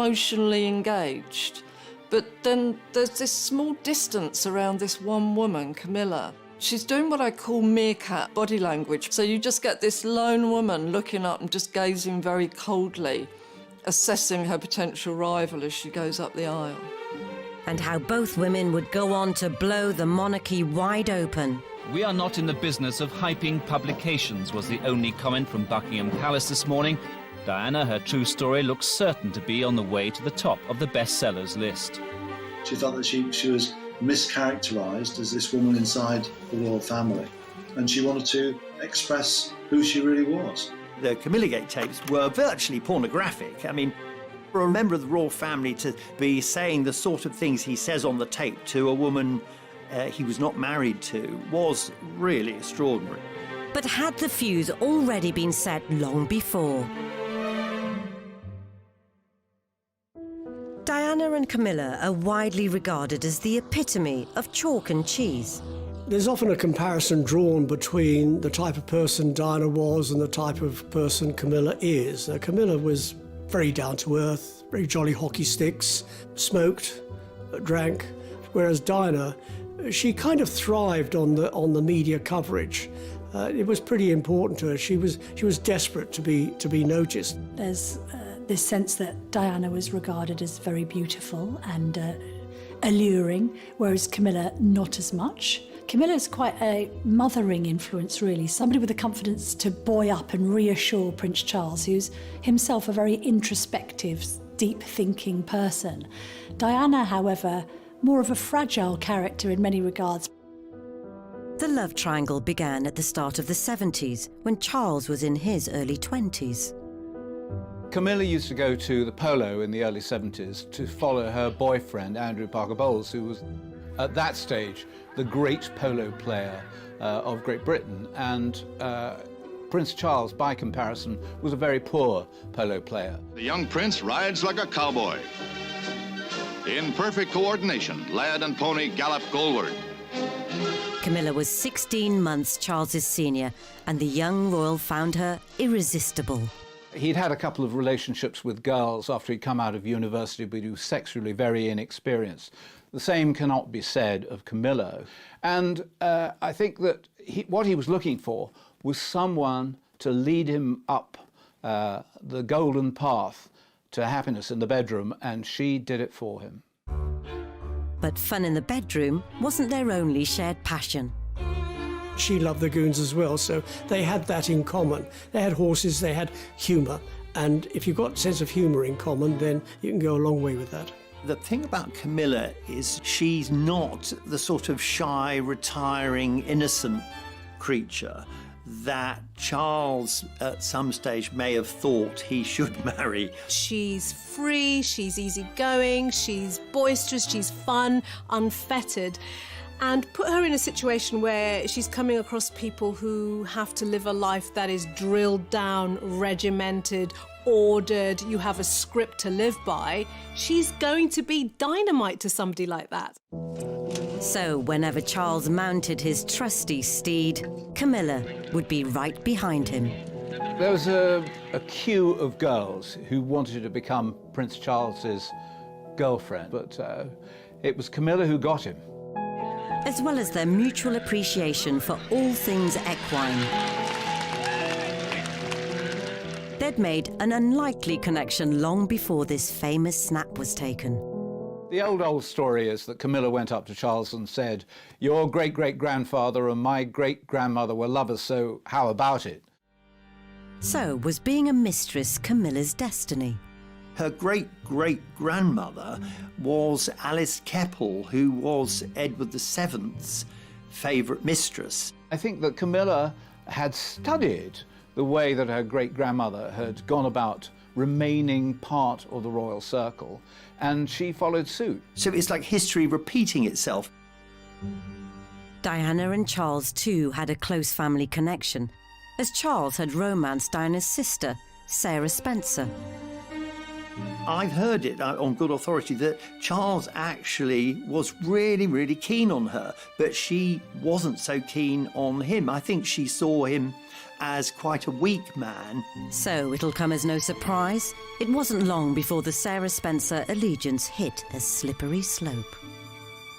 emotionally engaged. But then there's this small distance around this one woman, Camilla. She's doing what I call meerkat body language. So you just get this lone woman looking up and just gazing very coldly, assessing her potential rival as she goes up the aisle. And how both women would go on to blow the monarchy wide open. "We are not in the business of hyping publications," was the only comment from Buckingham Palace this morning. Diana, her true story, looks certain to be on the way to the top of the bestsellers list. She felt that she was mischaracterised as this woman inside the royal family, and she wanted to express who she really was. The Camilla Gate tapes were virtually pornographic. I mean, for a member of the royal family to be saying the sort of things he says on the tape to a woman he was not married to was really extraordinary. But had the fuse already been set long before? Diana and Camilla are widely regarded as the epitome of chalk and cheese. There's often a comparison drawn between the type of person Diana was and the type of person Camilla is. Camilla was very down-to-earth, very jolly hockey sticks, smoked, drank, whereas Diana, she kind of thrived on the media coverage. It was pretty important to her. She was desperate to be noticed. There's this sense that Diana was regarded as very beautiful and alluring, whereas Camilla not as much. Camilla's quite a mothering influence, really, somebody with the confidence to buoy up and reassure Prince Charles, who's himself a very introspective, deep-thinking person. Diana, however, more of a fragile character in many regards. The love triangle began at the start of the 70s, when Charles was in his early 20s. Camilla used to go to the polo in the early 70s to follow her boyfriend, Andrew Parker Bowles, who was, at that stage, the great polo player of Great Britain. And Prince Charles, by comparison, was a very poor polo player. The young prince rides like a cowboy. In perfect coordination, lad and pony gallop goalward. Camilla was 16 months Charles's senior, and the young royal found her irresistible. He'd had a couple of relationships with girls after he'd come out of university, but he was sexually very inexperienced. The same cannot be said of Camilla. And I think that what he was looking for was someone to lead him up the golden path to happiness in the bedroom, and she did it for him. But fun in the bedroom wasn't their only shared passion. She loved the goons as well, so they had that in common. They had horses, they had humour, and if you've got a sense of humour in common, then you can go a long way with that. The thing about Camilla is she's not the sort of shy, retiring, innocent creature that Charles at some stage may have thought he should marry. She's free, she's easygoing, she's boisterous, she's fun, unfettered. And put her in a situation where she's coming across people who have to live a life that is drilled down, regimented, ordered, you have a script to live by. She's going to be dynamite to somebody like that. So whenever Charles mounted his trusty steed, Camilla would be right behind him. There was a queue of girls who wanted to become Prince Charles's girlfriend, but it was Camilla who got him. As well as their mutual appreciation for all things equine. They'd made an unlikely connection long before this famous snap was taken. The old story is that Camilla went up to Charles and said, "Your great-great-grandfather and my great-grandmother were lovers, so how about it?" So was being a mistress Camilla's destiny? Her great-great-grandmother was Alice Keppel, who was Edward VII's favourite mistress. I think that Camilla had studied the way that her great-grandmother had gone about remaining part of the royal circle, and she followed suit. So it's like history repeating itself. Diana and Charles too had a close family connection, as Charles had romanced Diana's sister, Sarah Spencer. I've heard it on good authority that Charles actually was really, really keen on her, but she wasn't so keen on him. I think she saw him as quite a weak man. So it'll come as no surprise, it wasn't long before the Sarah Spencer allegiance hit a slippery slope.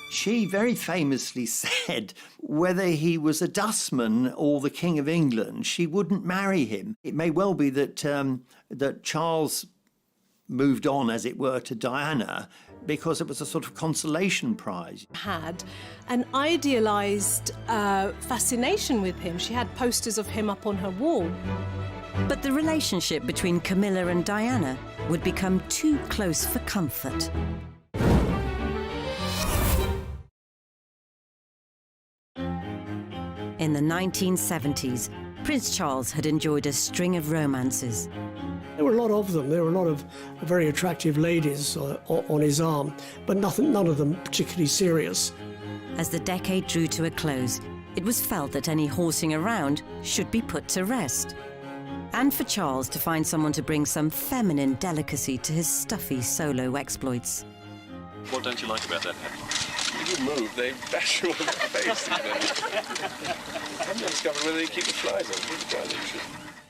She very famously said whether he was a dustman or the King of England, she wouldn't marry him. It may well be that that Charles moved on, as it were, to Diana because it was a sort of consolation prize. Had an idealised fascination with him. She had posters of him up on her wall. But the relationship between Camilla and Diana would become too close for comfort. In the 1970s, Prince Charles had enjoyed a string of romances. There were a lot of them. There were a lot of very attractive ladies on his arm, but none of them particularly serious. As the decade drew to a close, it was felt that any horsing around should be put to rest. And for Charles to find someone to bring some feminine delicacy to his stuffy solo exploits. What don't you like about that hat? If you move, they bash you on the face. I'm not discovering whether they keep the flies on.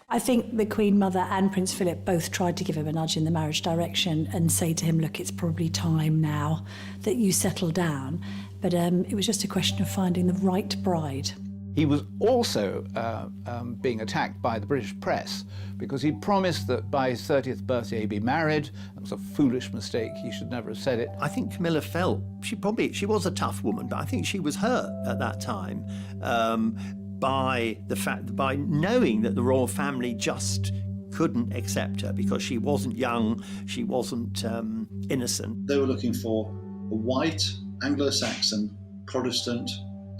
I think the Queen Mother and Prince Philip both tried to give him a nudge in the marriage direction and say to him, look, it's probably time now that you settle down. But it was just a question of finding the right bride. He was also being attacked by the British press because he promised that by his 30th birthday he'd be married. That was a foolish mistake. He should never have said it. I think Camilla felt, she was a tough woman, but I think she was hurt at that time by knowing that the royal family just couldn't accept her because she wasn't young, she wasn't innocent. They were looking for a white, Anglo-Saxon, Protestant,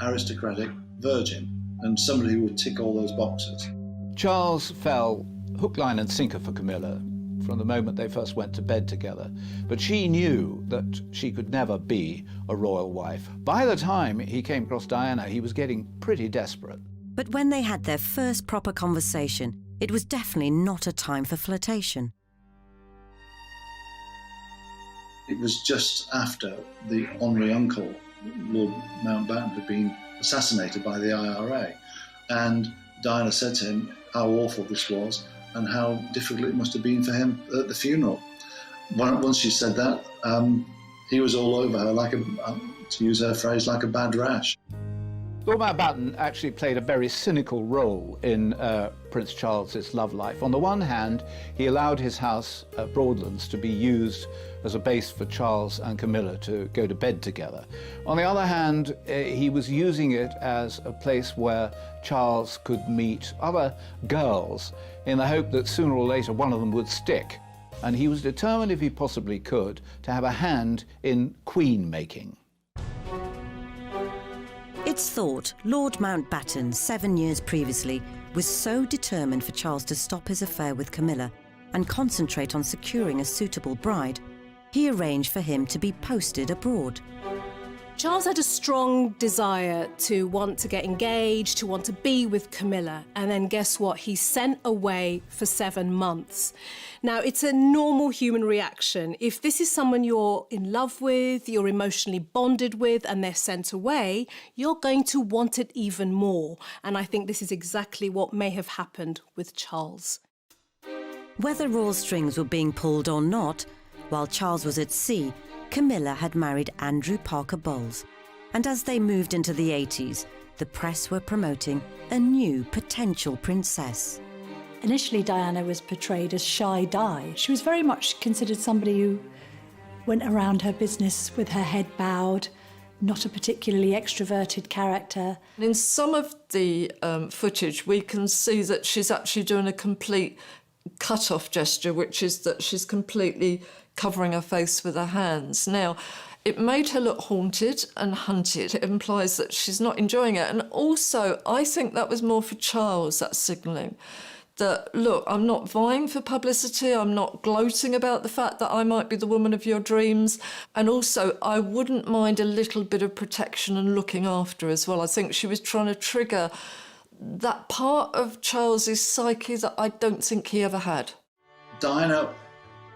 aristocratic virgin, and somebody who would tick all those boxes. Charles fell hook, line and sinker for Camilla from the moment they first went to bed together, but she knew that she could never be a royal wife. By the time he came across Diana, he was getting pretty desperate. But when they had their first proper conversation, it was definitely not a time for flirtation. It was just after the honorary uncle, Lord Mountbatten, had been assassinated by the IRA, and Diana said to him how awful this was and how difficult it must have been for him at the funeral. Once she said that, he was all over her, like to use her phrase, like a bad rash. Lord Mountbatten actually played a very cynical role in Prince Charles's love life. On the one hand, he allowed his house at Broadlands to be used as a base for Charles and Camilla to go to bed together. On the other hand, he was using it as a place where Charles could meet other girls in the hope that sooner or later one of them would stick. And he was determined, if he possibly could, to have a hand in queen-making. It's thought Lord Mountbatten, 7 years previously, was so determined for Charles to stop his affair with Camilla and concentrate on securing a suitable bride, he arranged for him to be posted abroad. Charles had a strong desire to want to get engaged, to want to be with Camilla, and then guess what? He's sent away for 7 months. Now, it's a normal human reaction. If this is someone you're in love with, you're emotionally bonded with, and they're sent away, you're going to want it even more. And I think this is exactly what may have happened with Charles. Whether royal strings were being pulled or not, while Charles was at sea, Camilla had married Andrew Parker Bowles, and as they moved into the 80s, the press were promoting a new potential princess. Initially, Diana was portrayed as shy Di. She was very much considered somebody who went around her business with her head bowed, not a particularly extroverted character. In some of the footage, we can see that she's actually doing a complete cut-off gesture, which is that she's completely covering her face with her hands. Now, it made her look haunted and hunted. It implies that she's not enjoying it. And also, I think that was more for Charles, that signalling. That, look, I'm not vying for publicity, I'm not gloating about the fact that I might be the woman of your dreams. And also, I wouldn't mind a little bit of protection and looking after as well. I think she was trying to trigger that part of Charles's psyche that I don't think he ever had. Diana,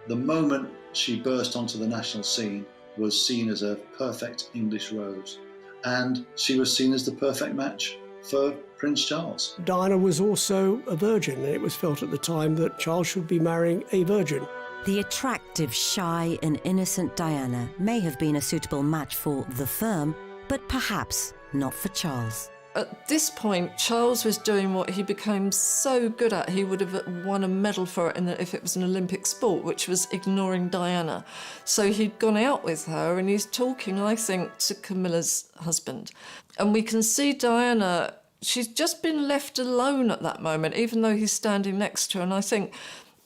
the moment she burst onto the national scene, was seen as a perfect English rose. And she was seen as the perfect match for Prince Charles. Diana was also a virgin, and it was felt at the time that Charles should be marrying a virgin. The attractive, shy and innocent Diana may have been a suitable match for the firm, but perhaps not for Charles. At this point, Charles was doing what he became so good at. He would have won a medal for it if it was an Olympic sport, which was ignoring Diana. So he'd gone out with her and he's talking, I think, to Camilla's husband. And we can see Diana, she's just been left alone at that moment, even though he's standing next to her. And I think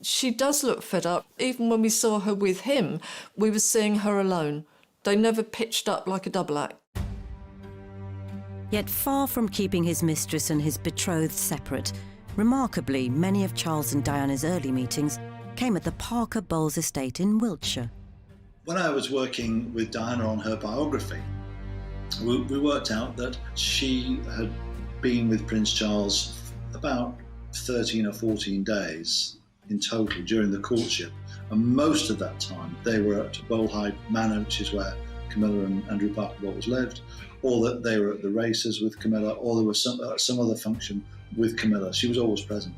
she does look fed up. Even when we saw her with him, we were seeing her alone. They never pitched up like a double act. Yet far from keeping his mistress and his betrothed separate, remarkably, many of Charles and Diana's early meetings came at the Parker Bowles estate in Wiltshire. When I was working with Diana on her biography, we worked out that she had been with Prince Charles about 13 or 14 days in total during the courtship, and most of that time they were at Bolehide Manor, which is where Camilla and Andrew Parker Bowles lived, or that they were at the races with Camilla, or there was some other function with Camilla. She was always present.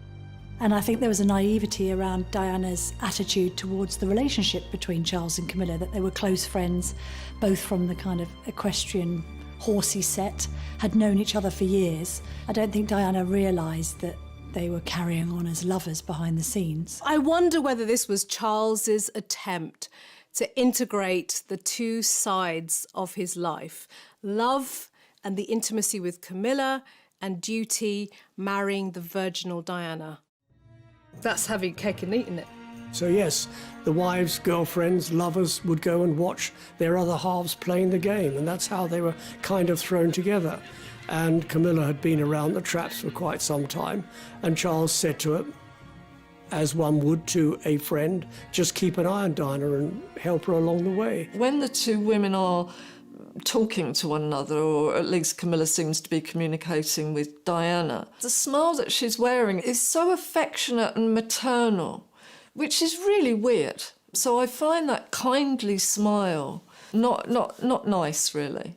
And I think there was a naivety around Diana's attitude towards the relationship between Charles and Camilla, that they were close friends, both from the kind of equestrian horsey set, had known each other for years. I don't think Diana realised that they were carrying on as lovers behind the scenes. I wonder whether this was Charles's attempt to integrate the two sides of his life, love and the intimacy with Camilla, and duty, marrying the virginal Diana. That's having cake and eating it. So yes, the wives, girlfriends, lovers would go and watch their other halves playing the game, and that's how they were kind of thrown together. And Camilla had been around the traps for quite some time, and Charles said to her, as one would to a friend, just keep an eye on Diana and help her along the way. When the two women are talking to one another, or at least Camilla seems to be communicating with Diana, the smile that she's wearing is so affectionate and maternal, which is really weird. So I find that kindly smile not nice, really.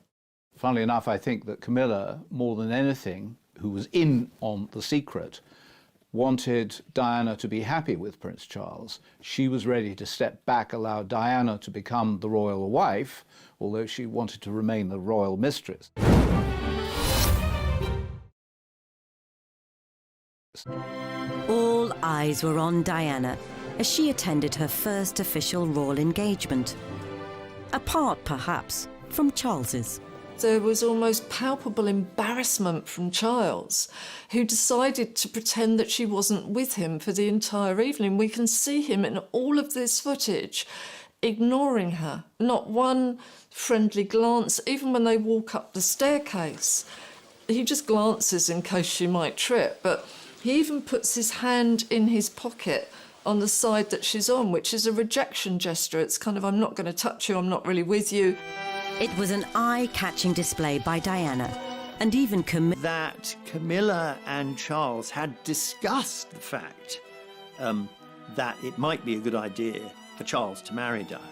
Funnily enough, I think that Camilla, more than anything, who was in on the secret, wanted Diana to be happy with Prince Charles. She was ready to step back, allow Diana to become the royal wife, although she wanted to remain the royal mistress. All eyes were on Diana as she attended her first official royal engagement. Apart, perhaps, from Charles's. There was almost palpable embarrassment from Charles, who decided to pretend that she wasn't with him for the entire evening. We can see him in all of this footage ignoring her. Not one friendly glance, even when they walk up the staircase. He just glances in case she might trip, but he even puts his hand in his pocket on the side that she's on, which is a rejection gesture. It's kind of, I'm not going to touch you, I'm not really with you. It was an eye-catching display by Diana, and even that Camilla and Charles had discussed the fact that it might be a good idea for Charles to marry Diana.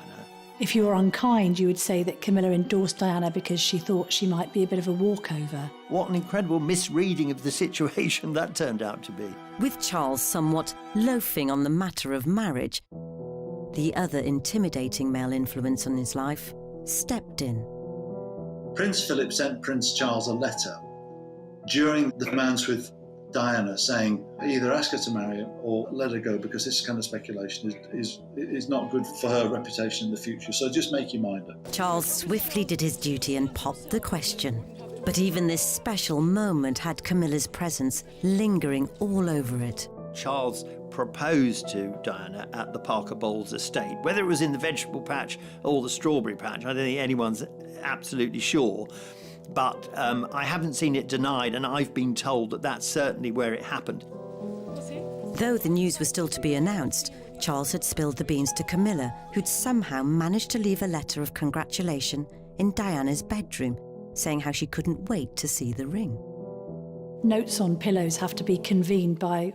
If you were unkind, you would say that Camilla endorsed Diana because she thought she might be a bit of a walkover. What an incredible misreading of the situation that turned out to be. With Charles somewhat loafing on the matter of marriage, the other intimidating male influence on his life stepped in. Prince Philip sent Prince Charles a letter during the romance with Diana saying either ask her to marry him or let her go, because this kind of speculation is not good for her reputation in the future. So just make your mind up. Charles swiftly did his duty and popped the question. But even this special moment had Camilla's presence lingering all over it. Charles proposed to Diana at the Parker Bowles estate. Whether it was in the vegetable patch or the strawberry patch, I don't think anyone's absolutely sure. But I haven't seen it denied, and I've been told that that's certainly where it happened. Though the news was still to be announced, Charles had spilled the beans to Camilla, who'd somehow managed to leave a letter of congratulation in Diana's bedroom, saying how she couldn't wait to see the ring. Notes on pillows have to be convened by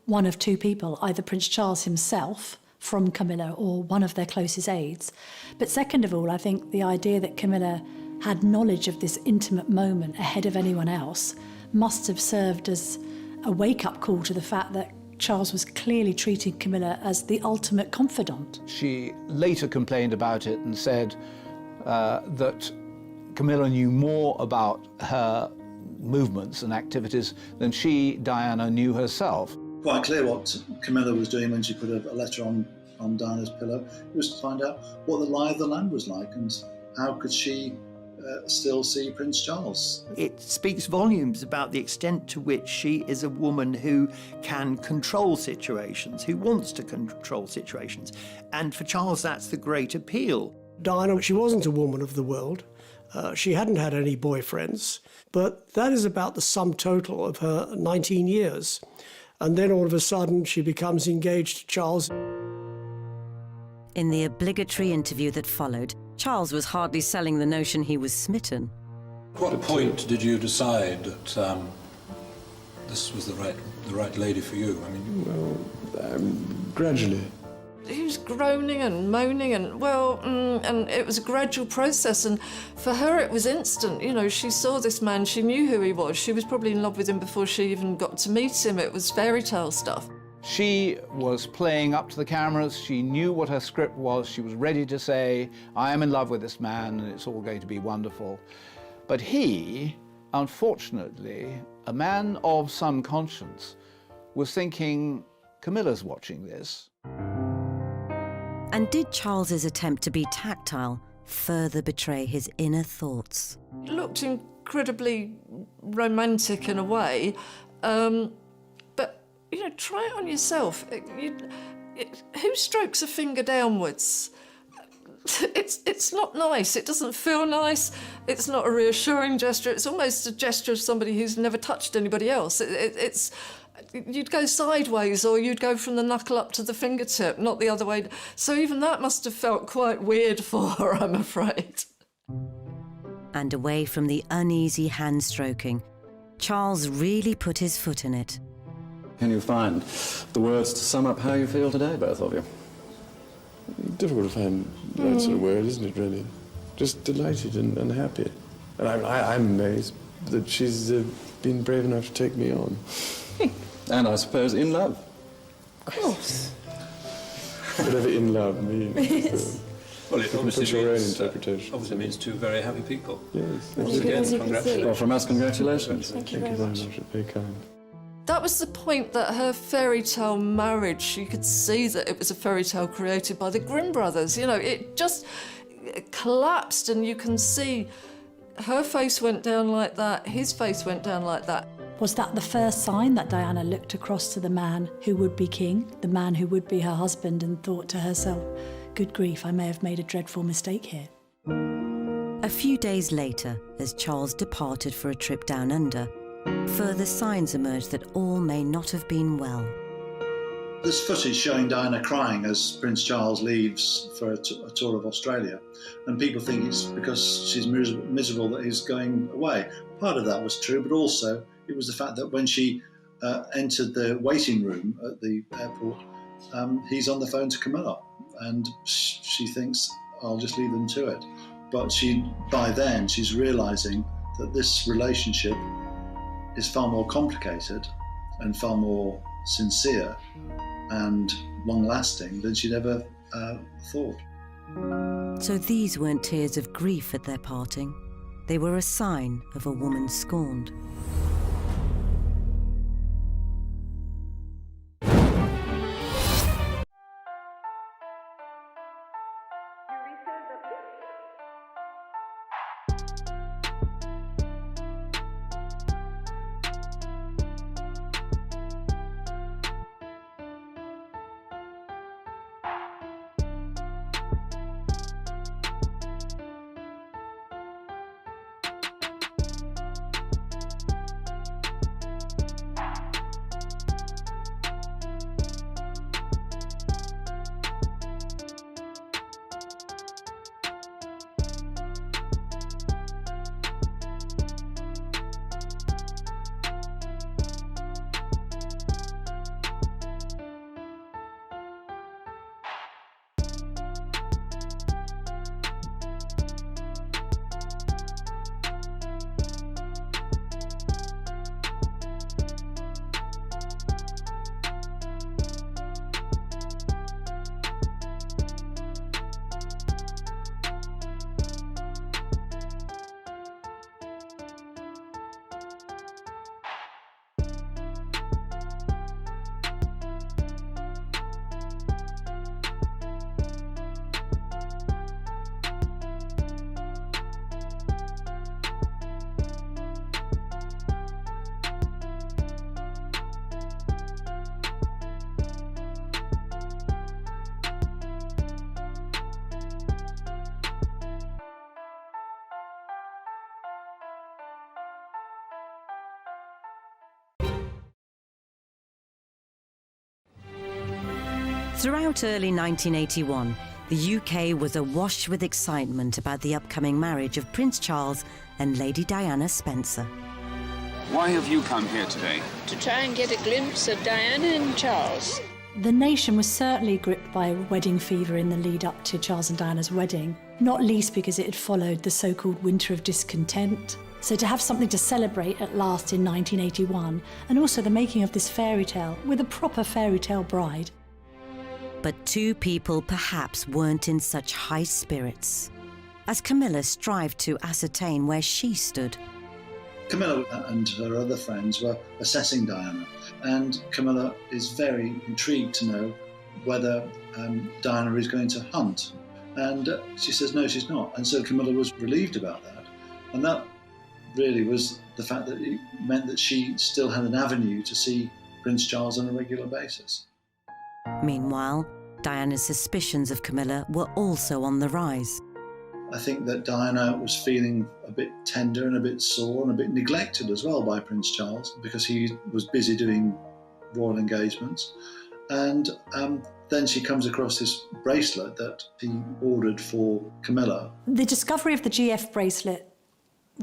one of two people, either Prince Charles himself from Camilla or one of their closest aides. But second of all, I think the idea that Camilla had knowledge of this intimate moment ahead of anyone else must have served as a wake-up call to the fact that Charles was clearly treating Camilla as the ultimate confidant. She later complained about it and said that Camilla knew more about her movements and activities than she, Diana, knew herself. Quite clear what Camilla was doing when she put a letter on Diana's pillow. It was to find out what the lie of the land was like and how could she still see Prince Charles. It speaks volumes about the extent to which she is a woman who can control situations, who wants to control situations. And for Charles, that's the great appeal. Diana, she wasn't a woman of the world. She hadn't had any boyfriends, but that is about the sum total of her 19 years. And then all of a sudden she becomes engaged to Charles. In the obligatory interview that followed, Charles was hardly selling the notion he was smitten. At what point did you decide that this was the right lady for you? I mean, well, gradually. He was groaning and moaning and it was a gradual process, and for her it was instant. You know, she saw this man, she knew who he was, she was probably in love with him before she even got to meet him. It was fairy tale stuff. She was playing up to the cameras, she knew what her script was, she was ready to say, I am in love with this man and it's all going to be wonderful. But he, unfortunately, a man of some conscience, was thinking, Camilla's watching this. And did Charles's attempt to be tactile further betray his inner thoughts? It looked incredibly romantic in a way, but, you know, try it on yourself. Who strokes a finger downwards? It's not nice, it doesn't feel nice, it's not a reassuring gesture, it's almost a gesture of somebody who's never touched anybody else. You'd go sideways or you'd go from the knuckle up to the fingertip, not the other way. So even that must have felt quite weird for her, I'm afraid. And away from the uneasy hand stroking, Charles really put his foot in it. Can you find the words to sum up how you feel today, both of you? Difficult to find the right sort of word, isn't it, really? Just delighted and happy. And I'm amazed that she's been brave enough to take me on. And I suppose in love. Of course. Whatever in love means. Yes. Well, it obviously put your own means, interpretation. obviously means two very happy people. Yes. Once again, congratulations. Well, from us, congratulations. Thank you very much. Very kind. That was the point, that her fairy tale marriage, you could see that it was a fairy tale created by the Grimm brothers. You know, it just collapsed, and you can see her face went down like that, his face went down like that. Was that the first sign that Diana looked across to the man who would be king, the man who would be her husband, and thought to herself, good grief, I may have made a dreadful mistake here? A few days later, as Charles departed for a trip down under, further signs emerged that all may not have been well. There's footage showing Diana crying as Prince Charles leaves for a tour of Australia, and people think it's because she's miserable that he's going away. Part of that was true, but also it was the fact that when she entered the waiting room at the airport, he's on the phone to Camilla, and she thinks, I'll just leave them to it. But by then, she's realising that this relationship is far more complicated and far more sincere and long-lasting than she'd ever thought. So these weren't tears of grief at their parting. They were a sign of a woman scorned. Throughout early 1981, the UK was awash with excitement about the upcoming marriage of Prince Charles and Lady Diana Spencer. Why have you come here today? To try and get a glimpse of Diana and Charles. The nation was certainly gripped by wedding fever in the lead up to Charles and Diana's wedding, not least because it had followed the so-called winter of discontent. So to have something to celebrate at last in 1981, and also the making of this fairy tale with a proper fairy tale bride. But two people perhaps weren't in such high spirits, as Camilla strived to ascertain where she stood. Camilla and her other friends were assessing Diana, and Camilla is very intrigued to know whether Diana is going to hunt. And she says no, she's not. And so Camilla was relieved about that. And that really was the fact that it meant that she still had an avenue to see Prince Charles on a regular basis. Meanwhile, Diana's suspicions of Camilla were also on the rise. I think that Diana was feeling a bit tender and a bit sore and a bit neglected as well by Prince Charles because he was busy doing royal engagements. And then she comes across this bracelet that he ordered for Camilla. The discovery of the GF bracelet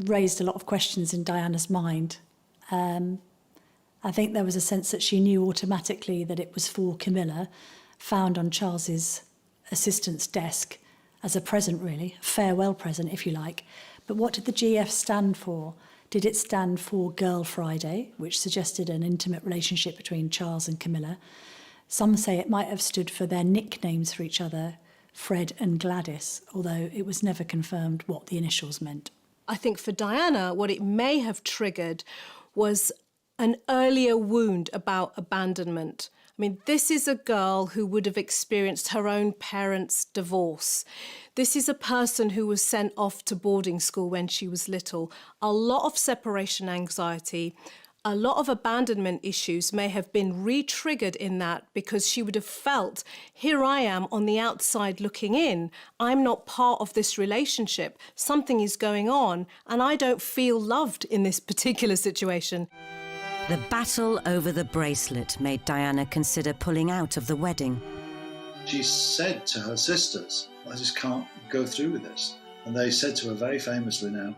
raised a lot of questions in Diana's mind. I think there was a sense that she knew automatically that it was for Camilla, found on Charles's assistant's desk as a present, really, a farewell present, if you like. But what did the GF stand for? Did it stand for Girl Friday, which suggested an intimate relationship between Charles and Camilla? Some say it might have stood for their nicknames for each other, Fred and Gladys, although it was never confirmed what the initials meant. I think for Diana, what it may have triggered was an earlier wound about abandonment. I mean, this is a girl who would have experienced her own parents' divorce. This is a person who was sent off to boarding school when she was little. A lot of separation anxiety, a lot of abandonment issues may have been re-triggered in that because she would have felt, here I am on the outside looking in. I'm not part of this relationship. Something is going on and I don't feel loved in this particular situation. The battle over the bracelet made Diana consider pulling out of the wedding. She said to her sisters, I just can't go through with this. And they said to her very famously now,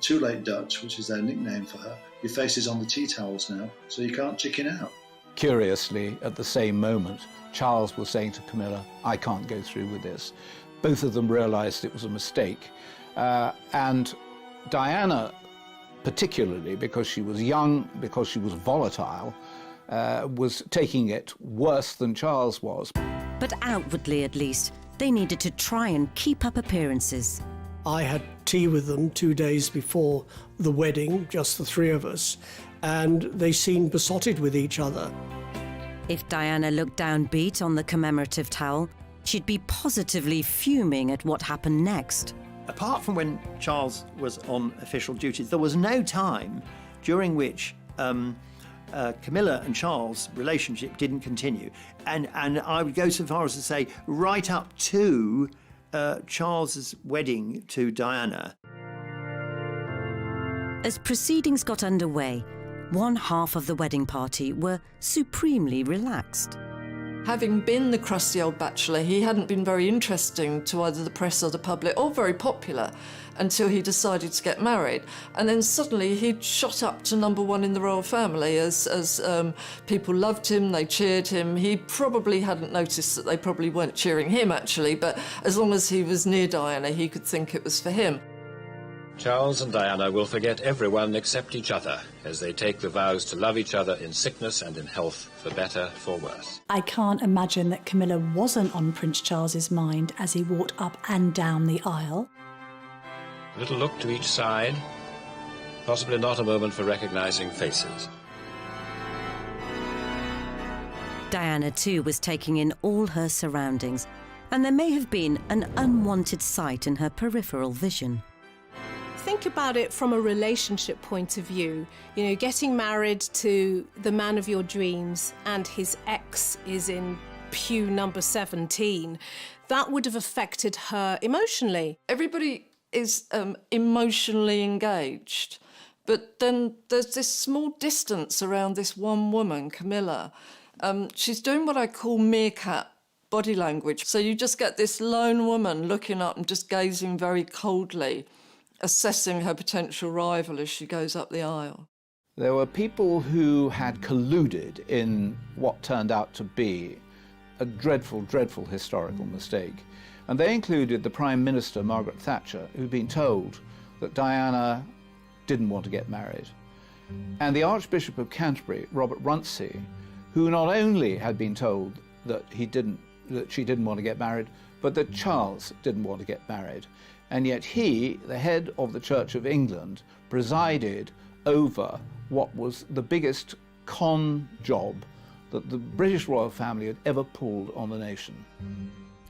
too late Dutch, which is their nickname for her, your face is on the tea towels now, so you can't chicken out. Curiously, at the same moment, Charles was saying to Camilla, I can't go through with this. Both of them realised it was a mistake. And Diana, particularly because she was young, because she was volatile, was taking it worse than Charles was. But outwardly, at least, they needed to try and keep up appearances. I had tea with them 2 days before the wedding, just the three of us, and they seemed besotted with each other. If Diana looked downbeat on the commemorative towel, she'd be positively fuming at what happened next. Apart from when Charles was on official duties, there was no time during which Camilla and Charles' relationship didn't continue. And I would go so far as to say right up to Charles's wedding to Diana. As proceedings got underway, one half of the wedding party were supremely relaxed. Having been the crusty old bachelor, he hadn't been very interesting to either the press or the public, or very popular, until he decided to get married. And then suddenly he'd shot up to #1 in the royal family as people loved him, they cheered him. He probably hadn't noticed that they probably weren't cheering him, actually, but as long as he was near Diana, he could think it was for him. Charles and Diana will forget everyone except each other as they take the vows to love each other in sickness and in health, for better, for worse. I can't imagine that Camilla wasn't on Prince Charles's mind as he walked up and down the aisle. A little look to each side, possibly not a moment for recognising faces. Diana, too, was taking in all her surroundings, and there may have been an unwanted sight in her peripheral vision. Think about it from a relationship point of view. You know, getting married to the man of your dreams and his ex is in pew number 17. That would have affected her emotionally. Everybody is emotionally engaged, but then there's this small distance around this one woman, Camilla. She's doing what I call meerkat body language. So you just get this lone woman looking up and just gazing very coldly, assessing her potential rival as she goes up the aisle. There were people who had colluded in what turned out to be a dreadful, dreadful historical mistake. And they included the Prime Minister, Margaret Thatcher, who'd been told that Diana didn't want to get married, and the Archbishop of Canterbury, Robert Runcie, who not only had been told that she didn't want to get married, but that Charles didn't want to get married. And yet he, the head of the Church of England, presided over what was the biggest con job that the British royal family had ever pulled on the nation.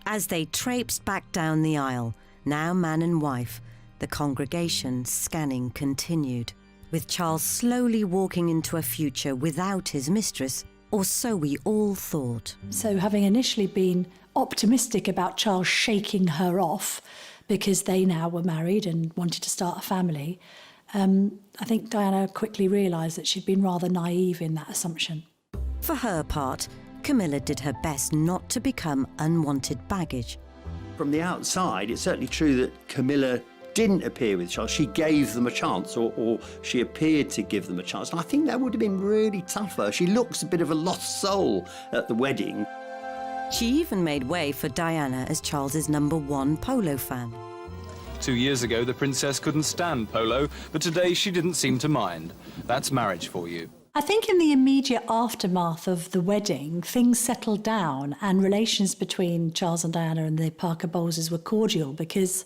As they traipsed back down the aisle, now man and wife, the congregation scanning continued, with Charles slowly walking into a future without his mistress, or so we all thought. So having initially been optimistic about Charles shaking her off because they now were married and wanted to start a family, I think Diana quickly realised that she'd been rather naive in that assumption. For her part, Camilla did her best not to become unwanted baggage. From the outside, it's certainly true that Camilla didn't appear with Charles. She gave them a chance, or she appeared to give them a chance. And I think that would have been really tough for her. She looks a bit of a lost soul at the wedding. She even made way for Diana as Charles's #1 polo fan. 2 years ago, the princess couldn't stand polo, but today she didn't seem to mind. That's marriage for you. I think in the immediate aftermath of the wedding, things settled down and relations between Charles and Diana and the Parker Bowleses were cordial, because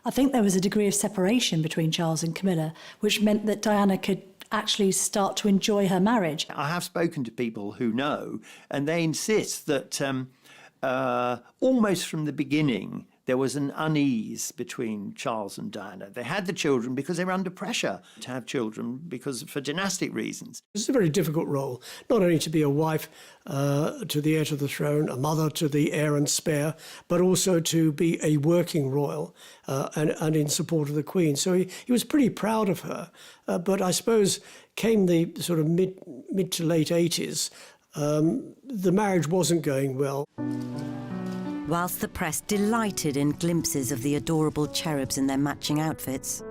I think there was a degree of separation between Charles and Camilla, which meant that Diana could actually start to enjoy her marriage. I have spoken to people who know, and they insist that almost from the beginning, there was an unease between Charles and Diana. They had the children because they were under pressure to have children for dynastic reasons. It's a very difficult role, not only to be a wife to the heir to the throne, a mother to the heir and spare, but also to be a working royal and in support of the Queen. So he was pretty proud of her. But I suppose came the sort of mid to late 80s, the marriage wasn't going well. Whilst the press delighted in glimpses of the adorable cherubs in their matching outfits,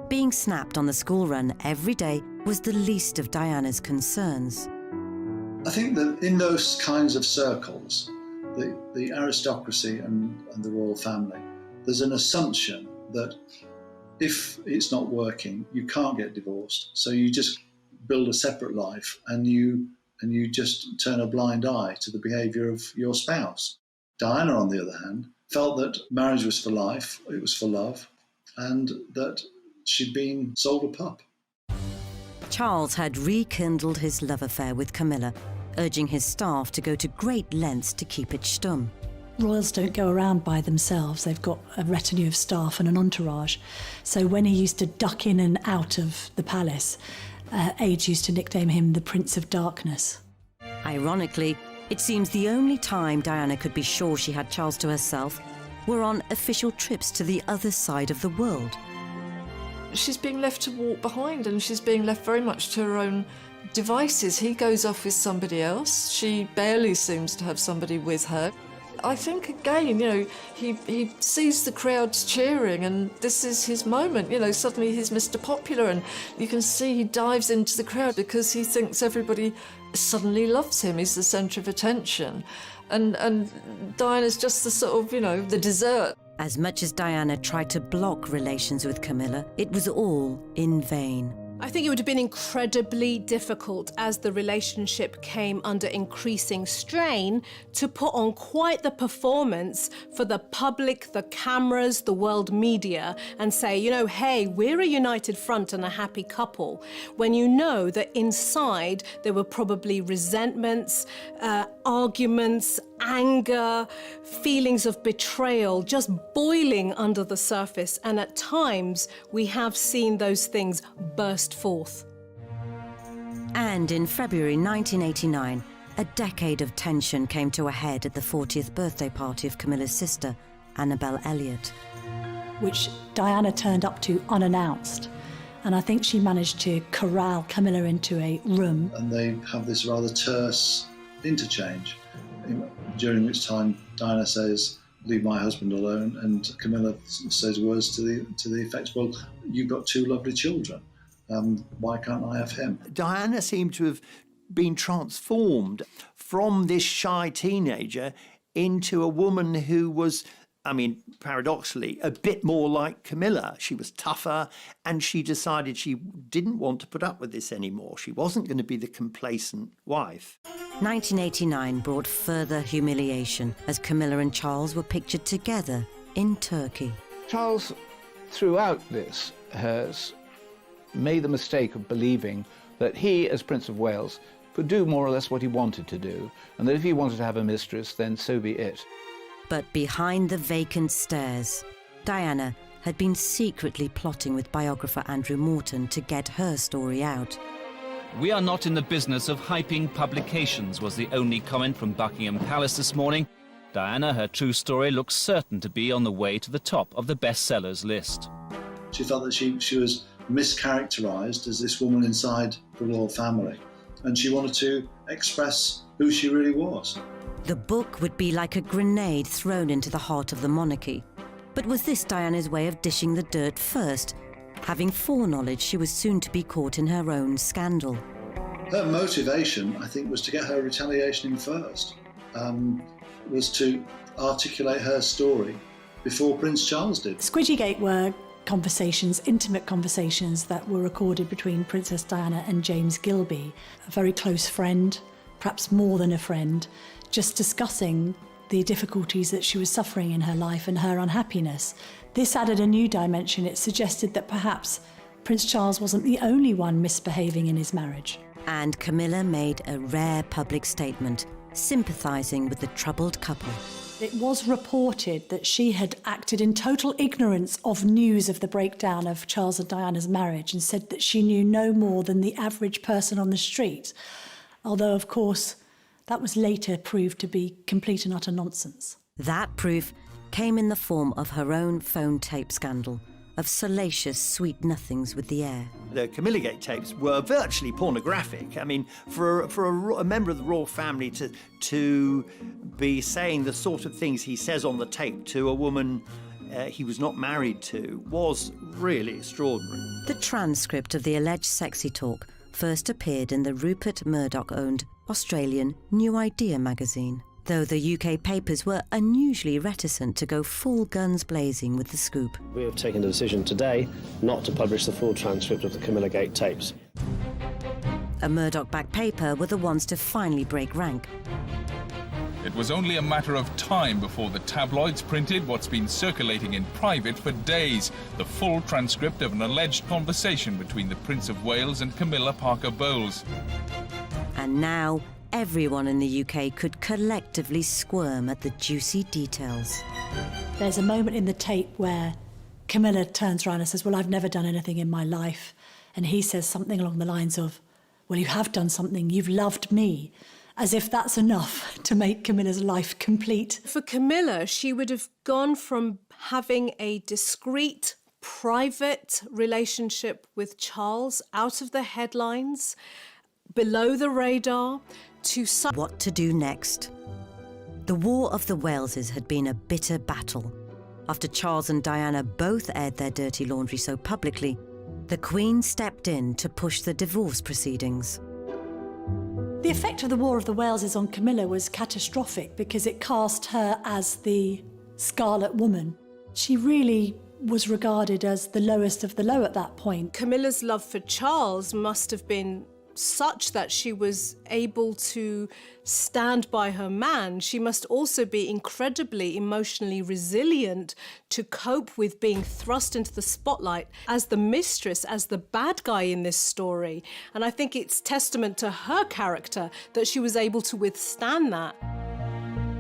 being snapped on the school run every day was the least of Diana's concerns. I think that in those kinds of circles, the aristocracy and the royal family, there's an assumption that if it's not working, you can't get divorced. So you just build a separate life and you just turn a blind eye to the behaviour of your spouse. Diana, on the other hand, felt that marriage was for life, it was for love, and that she'd been sold a pup. Charles had rekindled his love affair with Camilla, urging his staff to go to great lengths to keep it stum. Royals don't go around by themselves. They've got a retinue of staff and an entourage. So when he used to duck in and out of the palace, aides used to nickname him the Prince of Darkness. Ironically, it seems the only time Diana could be sure she had Charles to herself were on official trips to the other side of the world. She's being left to walk behind, and she's being left very much to her own devices. He goes off with somebody else. She barely seems to have somebody with her. I think, again, he sees the crowds cheering, and this is his moment. Suddenly he's Mr. Popular, and you can see he dives into the crowd because he thinks everybody suddenly loves him. He's the centre of attention. And Diana's just the sort of, the dessert. As much as Diana tried to block relations with Camilla, it was all in vain. I think it would have been incredibly difficult as the relationship came under increasing strain to put on quite the performance for the public, the cameras, the world media, and say, hey, we're a united front and a happy couple, when you know that inside there were probably resentments, arguments, anger, feelings of betrayal just boiling under the surface, and at times we have seen those things burst forth. And in February 1989, a decade of tension came to a head at the 40th birthday party of Camilla's sister, Annabel Elliot, which Diana turned up to unannounced. And I think she managed to corral Camilla into a room. And they have this rather terse interchange during which time Diana says, "Leave my husband alone," and Camilla says words to the effect, "Well, you've got two lovely children. Why can't I have him?" Diana seemed to have been transformed from this shy teenager into a woman who was, I mean, paradoxically, a bit more like Camilla. She was tougher, and she decided she didn't want to put up with this anymore. She wasn't going to be the complacent wife. 1989 brought further humiliation as Camilla and Charles were pictured together in Turkey. Charles, throughout this, has made the mistake of believing that he, as Prince of Wales, could do more or less what he wanted to do, and that if he wanted to have a mistress, then so be it. But behind the vacant stairs, Diana had been secretly plotting with biographer Andrew Morton to get her story out. "We are not in the business of hyping publications," was the only comment from Buckingham Palace this morning. Diana, her true story, looks certain to be on the way to the top of the bestsellers list. She felt that she was mischaracterised as this woman inside the royal family, and she wanted to express who she really was. The book would be like a grenade thrown into the heart of the monarchy. But was this Diana's way of dishing the dirt first, having foreknowledge she was soon to be caught in her own scandal? Her motivation, I think, was to get her retaliation in first, was to articulate her story before Prince Charles did. Squidgygate were conversations, intimate conversations that were recorded between Princess Diana and James Gilbey, a very close friend, perhaps more than a friend, just discussing the difficulties that she was suffering in her life and her unhappiness. This added a new dimension. It suggested that perhaps Prince Charles wasn't the only one misbehaving in his marriage. And Camilla made a rare public statement, sympathising with the troubled couple. It was reported that she had acted in total ignorance of news of the breakdown of Charles and Diana's marriage and said that she knew no more than the average person on the street. Although, of course, that was later proved to be complete and utter nonsense. That proof came in the form of her own phone tape scandal, of salacious sweet nothings with the heir. The Camilla Gate tapes were virtually pornographic. I mean, for a member of the royal family to be saying the sort of things he says on the tape to a woman he was not married to was really extraordinary. The transcript of the alleged sexy talk first appeared in the Rupert Murdoch-owned Australian New Idea magazine, though the UK papers were unusually reticent to go full guns blazing with the scoop. We have taken the decision today not to publish the full transcript of the Camilla Gate tapes. A Murdoch-backed paper were the ones to finally break rank. It was only a matter of time before the tabloids printed what's been circulating in private for days, the full transcript of an alleged conversation between the Prince of Wales and Camilla Parker Bowles. And now everyone in the UK could collectively squirm at the juicy details. There's a moment in the tape where Camilla turns around and says, "Well, I've never done anything in my life." And he says something along the lines of, "Well, you have done something, you've loved me." As if that's enough to make Camilla's life complete. For Camilla, she would have gone from having a discreet, private relationship with Charles out of the headlines, below the radar, to what to do next. The War of the Waleses had been a bitter battle. After Charles and Diana both aired their dirty laundry so publicly, the Queen stepped in to push the divorce proceedings. The effect of the War of the Waleses on Camilla was catastrophic because it cast her as the Scarlet Woman. She really was regarded as the lowest of the low at that point. Camilla's love for Charles must have been such that she was able to stand by her man. She must also be incredibly emotionally resilient to cope with being thrust into the spotlight as the mistress, as the bad guy in this story. And I think it's testament to her character that she was able to withstand that.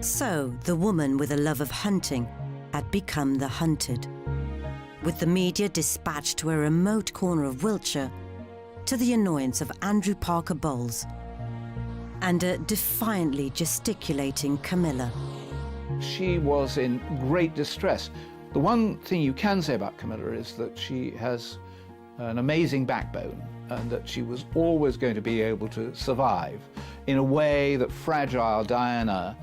So, the woman with a love of hunting had become the hunted. With the media dispatched to a remote corner of Wiltshire, to the annoyance of Andrew Parker Bowles and a defiantly gesticulating Camilla. She was in great distress. The one thing you can say about Camilla is that she has an amazing backbone and that she was always going to be able to survive in a way that fragile Diana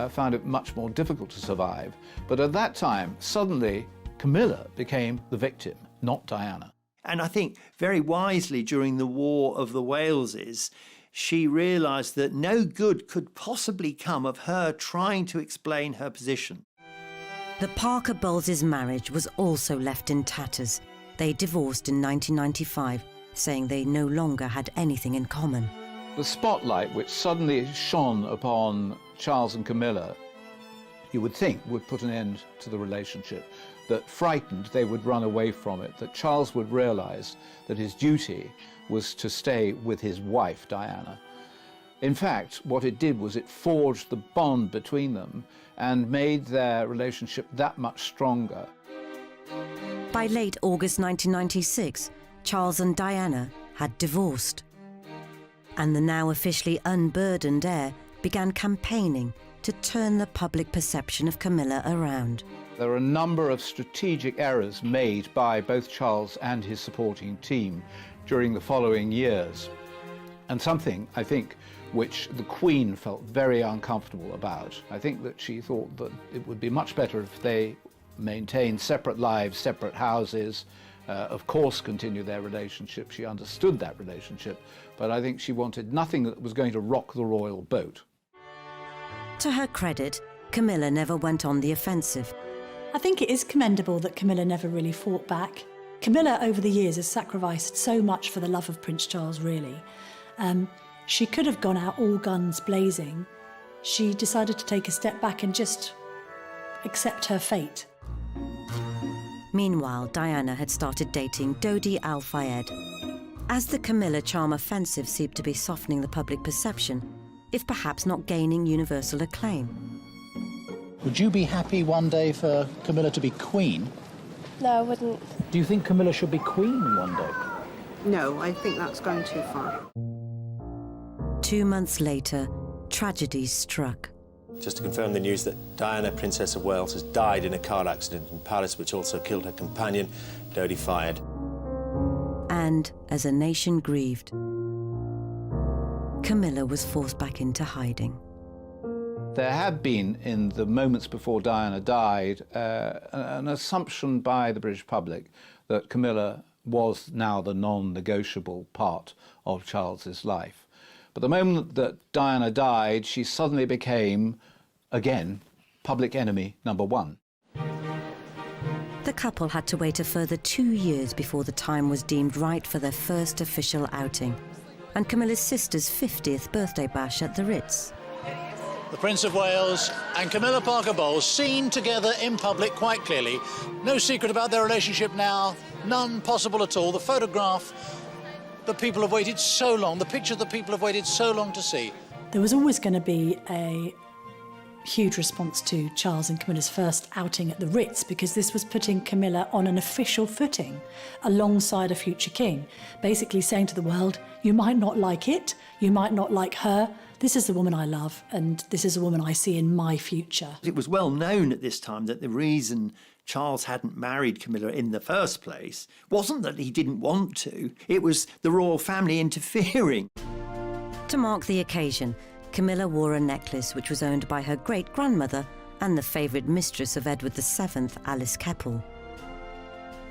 found it much more difficult to survive. But at that time, suddenly, Camilla became the victim, not Diana. And I think very wisely during the War of the Waleses, she realised that no good could possibly come of her trying to explain her position. The Parker Bowles' marriage was also left in tatters. They divorced in 1995, saying they no longer had anything in common. The spotlight which suddenly shone upon Charles and Camilla, you would think would put an end to the relationship, that frightened they would run away from it, that Charles would realise that his duty was to stay with his wife, Diana. In fact, what it did was it forged the bond between them and made their relationship that much stronger. By late August 1996, Charles and Diana had divorced. And the now officially unburdened heir began campaigning to turn the public perception of Camilla around. There are a number of strategic errors made by both Charles and his supporting team during the following years, and something, I think, which the Queen felt very uncomfortable about. I think that she thought that it would be much better if they maintained separate lives, separate houses, of course continue their relationship. She understood that relationship, but I think she wanted nothing that was going to rock the royal boat. To her credit, Camilla never went on the offensive. I think it is commendable that Camilla never really fought back. Camilla, over the years, has sacrificed so much for the love of Prince Charles, really. She could have gone out all guns blazing. She decided to take a step back and just accept her fate. Meanwhile, Diana had started dating Dodi Al-Fayed. As the Camilla charm offensive seemed to be softening the public perception, if perhaps not gaining universal acclaim. Would you be happy one day for Camilla to be queen? No, I wouldn't. Do you think Camilla should be queen one day? No, I think that's going too far. 2 months later, tragedy struck. Just to confirm the news that Diana, Princess of Wales, has died in a car accident in Paris, which also killed her companion, Dodi Fayed. And as a nation grieved, Camilla was forced back into hiding. There had been, in the moments before Diana died, an assumption by the British public that Camilla was now the non-negotiable part of Charles's life. But the moment that Diana died, she suddenly became, again, public enemy number one. The couple had to wait a further 2 years before the time was deemed right for their first official outing, and Camilla's sister's 50th birthday bash at the Ritz. The Prince of Wales and Camilla Parker Bowles seen together in public quite clearly. No secret about their relationship now, none possible at all. The photograph that people have waited so long, the picture that people have waited so long to see. There was always going to be a huge response to Charles and Camilla's first outing at the Ritz, because this was putting Camilla on an official footing alongside a future king, basically saying to the world, you might not like it, you might not like her, this is the woman I love, and this is a woman I see in my future. It was well known at this time that the reason Charles hadn't married Camilla in the first place wasn't that he didn't want to, it was the royal family interfering. To mark the occasion, Camilla wore a necklace which was owned by her great-grandmother and the favourite mistress of Edward VII, Alice Keppel.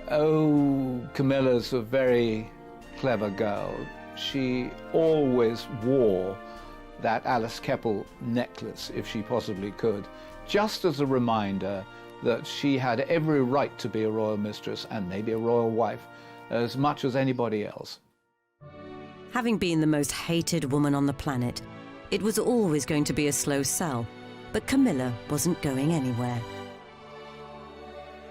Oh, Camilla's a very clever girl. She always wore that Alice Keppel necklace, if she possibly could, just as a reminder that she had every right to be a royal mistress and maybe a royal wife as much as anybody else. Having been the most hated woman on the planet, it was always going to be a slow sell, but Camilla wasn't going anywhere.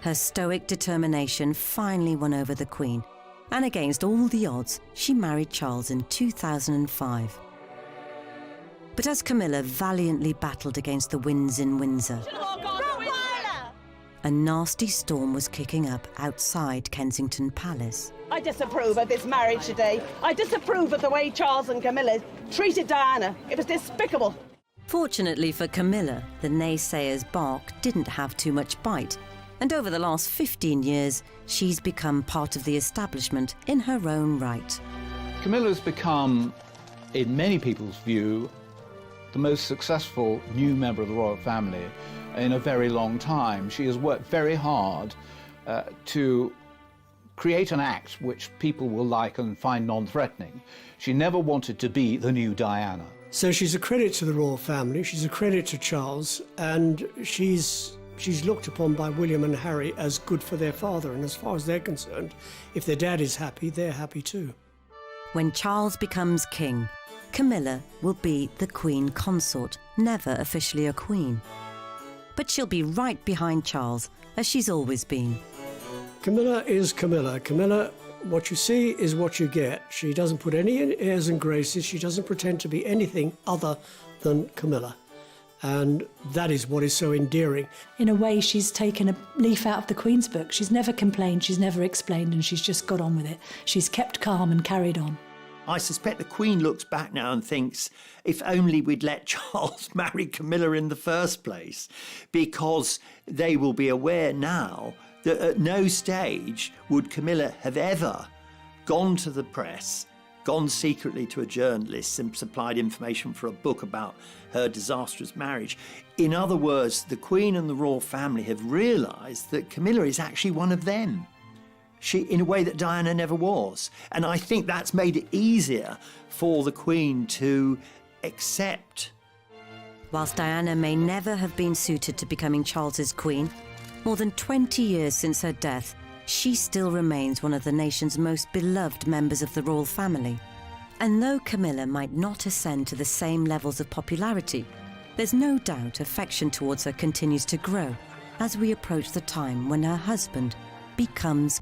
Her stoic determination finally won over the Queen, and against all the odds, she married Charles in 2005. But as Camilla valiantly battled against the winds in Windsor, a nasty storm was kicking up outside Kensington Palace. I disapprove of this marriage today. I disapprove of the way Charles and Camilla treated Diana. It was despicable. Fortunately for Camilla, the naysayers' bark didn't have too much bite, and over the last 15 years, she's become part of the establishment in her own right. Camilla's become, in many people's view, the most successful new member of the royal family in a very long time. She has worked very hard to create an act which people will like and find non-threatening. She never wanted to be the new Diana. So she's a credit to the royal family, she's a credit to Charles, and she's looked upon by William and Harry as good for their father, and as far as they're concerned, if their dad is happy, they're happy too. When Charles becomes king, Camilla will be the Queen Consort, never officially a queen. But she'll be right behind Charles, as she's always been. Camilla is Camilla. Camilla, what you see is what you get. She doesn't put any airs and graces. She doesn't pretend to be anything other than Camilla. And that is what is so endearing. In a way, she's taken a leaf out of the Queen's book. She's never complained, she's never explained, and she's just got on with it. She's kept calm and carried on. I suspect the Queen looks back now and thinks, if only we'd let Charles marry Camilla in the first place, because they will be aware now that at no stage would Camilla have ever gone to the press, gone secretly to a journalist and supplied information for a book about her disastrous marriage. In other words, the Queen and the royal family have realised that Camilla is actually one of them. She, in a way that Diana never was. And I think that's made it easier for the Queen to accept. Whilst Diana may never have been suited to becoming Charles's queen, more than 20 years since her death, she still remains one of the nation's most beloved members of the royal family. And though Camilla might not ascend to the same levels of popularity, there's no doubt affection towards her continues to grow as we approach the time when her husband becomes